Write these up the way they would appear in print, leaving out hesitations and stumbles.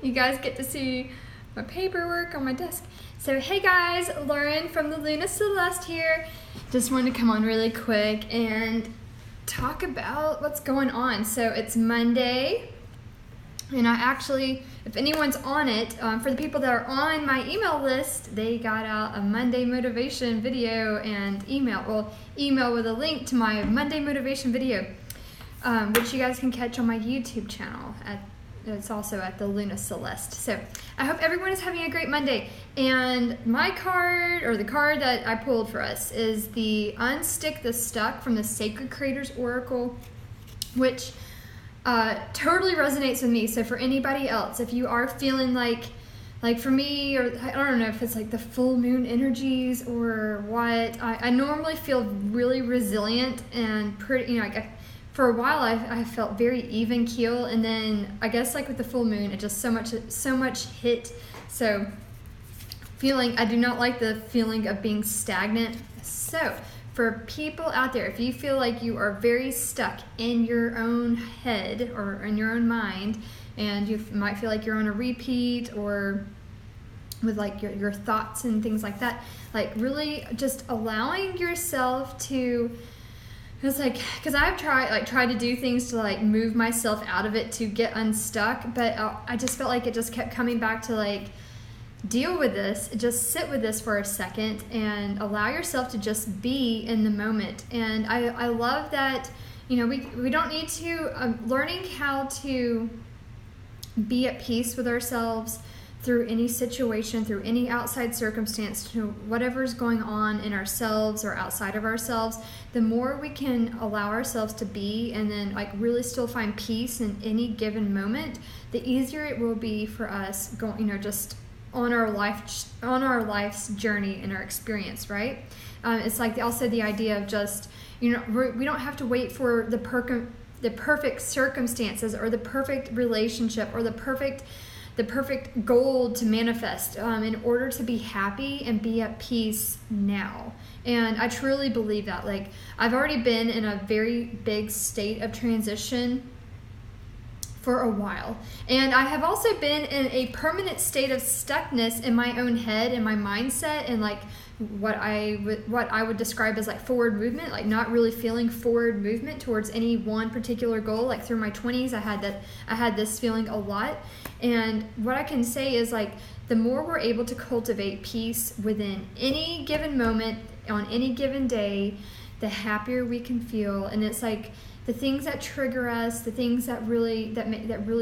You guys get to see my paperwork on my desk. So hey guys, Lauren from the Luna Celeste here. Just wanted to come on really quick and talk about what's going on. So it's Monday, and I actually, if anyone's on it, for the people that are on my email list, they got out a Monday motivation video and email with a link to my Monday motivation video, which you guys can catch on my YouTube channel. It's also at the Luna Celeste. So I hope everyone is having a great Monday. And my card, or the card that I pulled for us, is the Unstick the Stuck from the Sacred Creators Oracle, which totally resonates with me. So for anybody else, if you are feeling like for me, or I don't know if it's like the full moon energies or what, I normally feel really resilient and pretty, for a while I felt very even keel, and then I guess like with the full moon, it just so much hit. So I do not like the feeling of being stagnant. So for people out there, if you feel like you are very stuck in your own head or in your own mind, and you might feel like you're on a repeat, or with like your thoughts and things like that, like really just allowing yourself to, it's like, because I've tried to do things to like move myself out of it to get unstuck, but I just felt like it just kept coming back to like, deal with this, just sit with this for a second and allow yourself to just be in the moment. And I love that, we don't need to, learning how to be at peace with ourselves through any situation, through any outside circumstance, to whatever's going on in ourselves or outside of ourselves, the more we can allow ourselves to be and then like really still find peace in any given moment, the easier it will be for us going, just on our life's journey and our experience, right? It's like also the idea of just, we don't have to wait for the perfect circumstances or the perfect relationship or the perfect goal to manifest in order to be happy and be at peace now. And I truly believe that. Like, I've already been in a very big state of transition for a while, and I have also been in a permanent state of stuckness in my own head and my mindset, and like what I would describe as like forward movement, like not really feeling forward movement towards any one particular goal. Like through my 20s, I had this feeling a lot. And what I can say is like, the more we're able to cultivate peace within any given moment on any given day, the happier we can feel. And it's like the things that trigger us, the things that really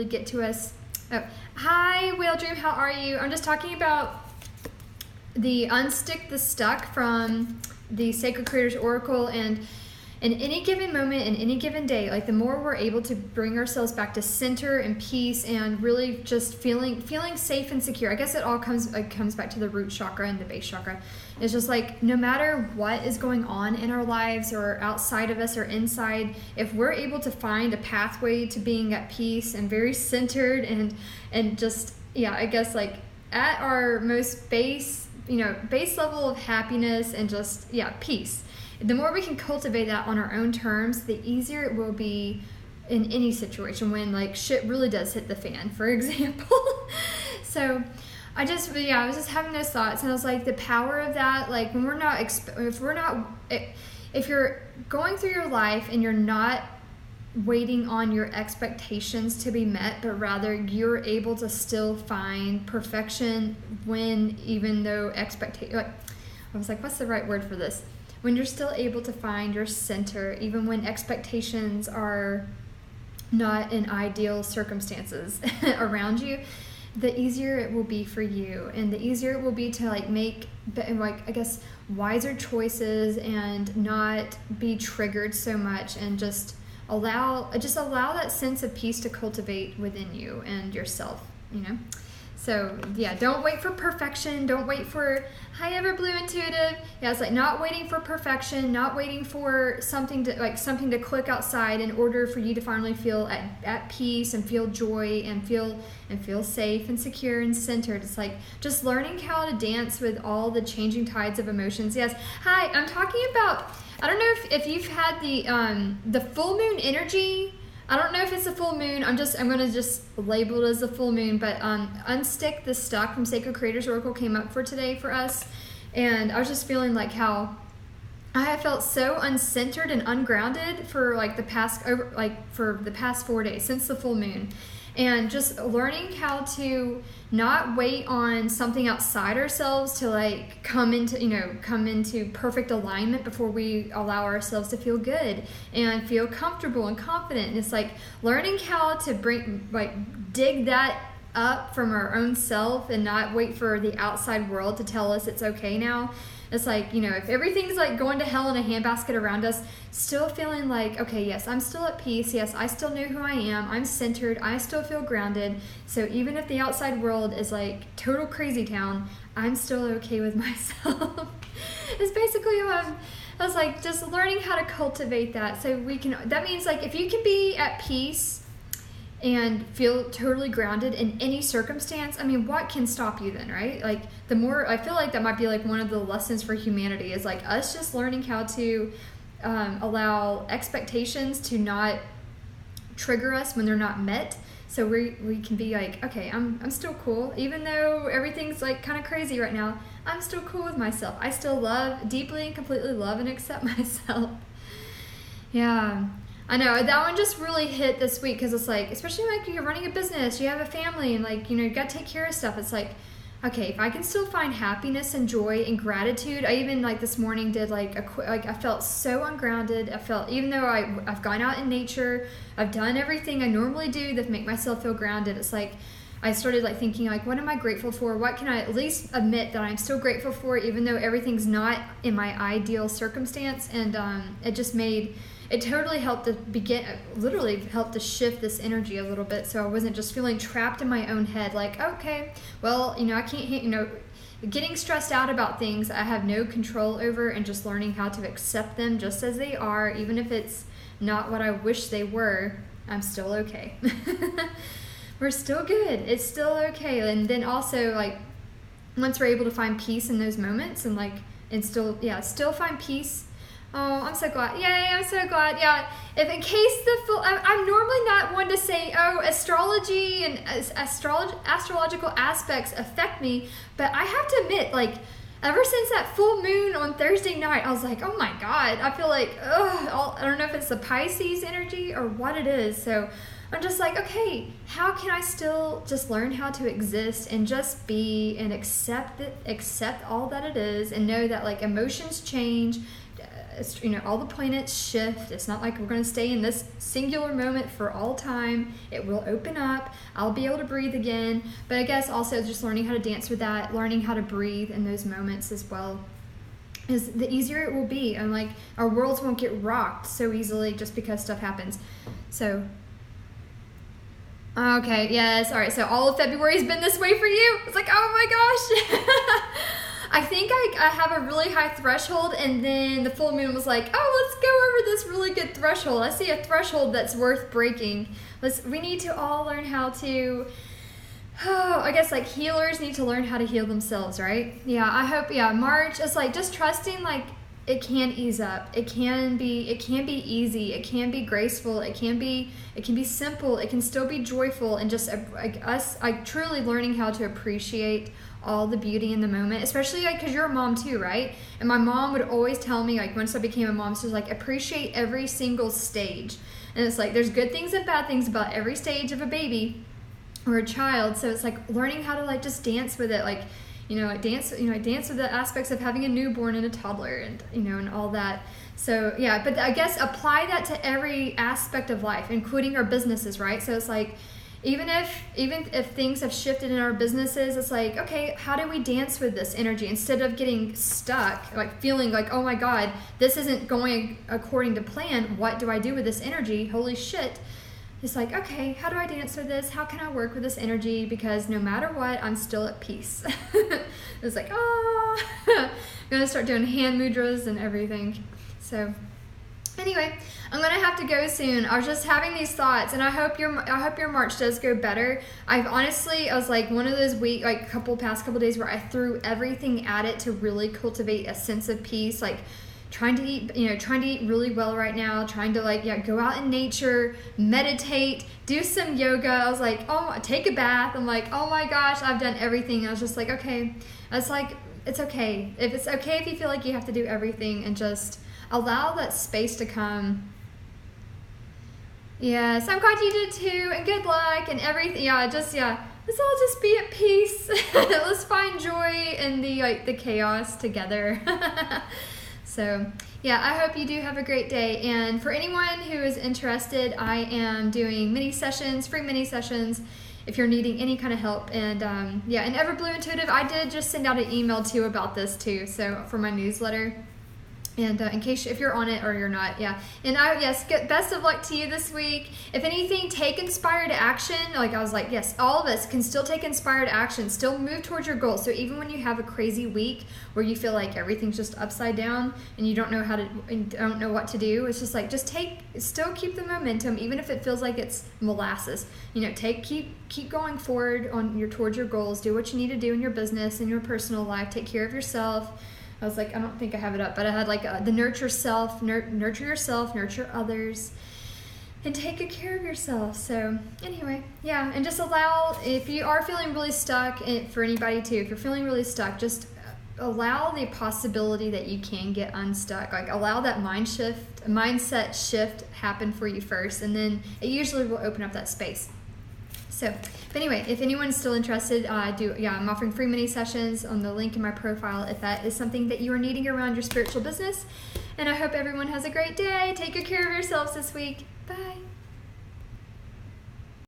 get to us. Oh, hi, Whale Dream, how are you? I'm just talking about the Unstick the Stuck from the Sacred Creators Oracle, and in any given moment, in any given day, like the more we're able to bring ourselves back to center and peace and really just feeling safe and secure. I guess it all comes back to the root chakra and the base chakra. It's just like, no matter what is going on in our lives or outside of us or inside, if we're able to find a pathway to being at peace and very centered and just, I guess like at our most base level of happiness and just, peace. The more we can cultivate that on our own terms, the easier it will be in any situation when like shit really does hit the fan, for example. So I was just having those thoughts, and I was like, the power of that, like when if you're going through your life and you're not waiting on your expectations to be met, but rather you're able to still find perfection even though I was like, what's the right word for this? When you're still able to find your center, even when expectations are not in ideal circumstances around you, the easier it will be for you, and the easier it will be to like make, like, I guess, wiser choices and not be triggered so much, and just allow that sense of peace to cultivate within you and yourself, So don't wait for perfection. Don't wait for, hi Everblue Intuitive. It's like not waiting for perfection, not waiting for something to click outside in order for you to finally feel at peace and feel joy and feel safe and secure and centered. It's like just learning how to dance with all the changing tides of emotions. Yes. Hi, I'm talking about, I don't know if you've had the full moon energy I don't know if it's a full moon. I'm going to just label it as a full moon, but Unstick the Stuck from Sacred Creators Oracle came up for today for us. And I was just feeling like how I have felt so uncentered and ungrounded for like the past 4 days since the full moon. And just learning how to not wait on something outside ourselves to like come into perfect alignment before we allow ourselves to feel good and feel comfortable and confident. And it's like learning how to dig that up from our own self and not wait for the outside world to tell us it's okay now. It's like, if everything's like going to hell in a handbasket around us, still feeling like, okay, yes, I'm still at peace. Yes, I still know who I am. I'm centered. I still feel grounded. So even if the outside world is like total crazy town, I'm still okay with myself. It's basically I was like just learning how to cultivate that. So that means like if you can be at peace and feel totally grounded in any circumstance, I mean, what can stop you then, right? Like the more, I feel like that might be like one of the lessons for humanity is like us just learning how to allow expectations to not trigger us when they're not met. So we can be like, okay, I'm still cool. Even though everything's like kind of crazy right now, I'm still cool with myself. I still deeply and completely love and accept myself. Yeah. I know, that one just really hit this week because it's like, especially like you're running a business, you have a family, and like, you got to take care of stuff. It's like, okay, if I can still find happiness and joy and gratitude. I even like this morning did I felt so ungrounded. I felt, even though I've gone out in nature, I've done everything I normally do that make myself feel grounded. It's like, I started like thinking like, what am I grateful for? What can I at least admit that I'm still grateful for, even though everything's not in my ideal circumstance? And it totally helped helped to shift this energy a little bit, so I wasn't just feeling trapped in my own head like, okay, well, I can't, getting stressed out about things I have no control over, and just learning how to accept them just as they are, even if it's not what I wish they were. I'm still okay. We're still good. It's still okay. And then also like once we're able to find peace in those moments and still find peace. Oh, I'm so glad. Yay, I'm so glad. Yeah, if in case I'm normally not one to say, oh, astrology and astrological aspects affect me, but I have to admit, like, ever since that full moon on Thursday night, I was like, oh my God, I feel like, I don't know if it's the Pisces energy or what it is. So I'm just like, okay, how can I still just learn how to exist and just be and accept all that it is, and know that like emotions change. All the planets shift. It's not like we're going to stay in this singular moment for all time. It will open up. I'll be able to breathe again. But I guess also just learning how to dance with that, learning how to breathe in those moments as well, is the easier it will be. And like our worlds won't get rocked so easily just because stuff happens. So okay, yes, all right. So all of February has been this way for you. It's like, oh my gosh. I think I have a really high threshold, and then the full moon was like, oh, let's go over this really good threshold. I see a threshold that's worth breaking. We need to all learn how to, I guess like healers need to learn how to heal themselves, right? Yeah, I hope, March is like just trusting like it can ease up. It can be easy. It can be graceful. It can be simple. It can still be joyful, and just truly learning how to appreciate all the beauty in the moment, especially like because you're a mom too, right? And my mom would always tell me, like, once I became a mom, she was like, appreciate every single stage. And it's like there's good things and bad things about every stage of a baby or a child. So it's like learning how to like just dance with it, like, I dance with the aspects of having a newborn and a toddler, and and all that. So yeah, but I guess apply that to every aspect of life, including our businesses, right? So it's like even if things have shifted in our businesses, it's like, okay, how do we dance with this energy instead of getting stuck, like feeling like, oh my God, this isn't going according to plan. What do I do with this energy? Holy shit. It's like, okay, how do I dance with this? How can I work with this energy? Because no matter what, I'm still at peace. It's like, I'm gonna start doing hand mudras and everything. So anyway, I'm gonna have to go soon. I was just having these thoughts, and I hope your March does go better. I was like one of those past couple days where I threw everything at it to really cultivate a sense of peace, like trying to eat really well right now, trying to go out in nature, meditate, do some yoga. I was like, oh, take a bath. I'm like, oh my gosh, I've done everything. I was just like, okay. I was like, it's okay. If it's okay if you feel like you have to do everything, and just allow that space to come. Yes, I'm glad you did too, and good luck and everything. Let's all just be at peace. Let's find joy in the chaos together. So, I hope you do have a great day. And for anyone who is interested, I am doing free mini sessions, if you're needing any kind of help. And and Everblue Intuitive, I did just send out an email too about this too, so for my newsletter. And in case if you're on it or you're not, And best of luck to you this week. If anything, take inspired action. I was like, yes, all of us can still take inspired action, still move towards your goals. So even when you have a crazy week where you feel like everything's just upside down and you don't know what to do, it's just still keep the momentum, even if it feels like it's molasses. Keep going forward towards your goals. Do what you need to do in your business, in your personal life. Take care of yourself. I was like, I don't think I have it up, but I had the nurture yourself, nurture others, and take good care of yourself. So anyway, and just allow, if you are feeling really stuck, and for anybody too, if you're feeling really stuck, just allow the possibility that you can get unstuck. Allow that mindset shift happen for you first, and then it usually will open up that space. So, but anyway, if anyone's still interested, I'm offering free mini sessions on the link in my profile if that is something that you are needing around your spiritual business. And I hope everyone has a great day. Take good care of yourselves this week. Bye.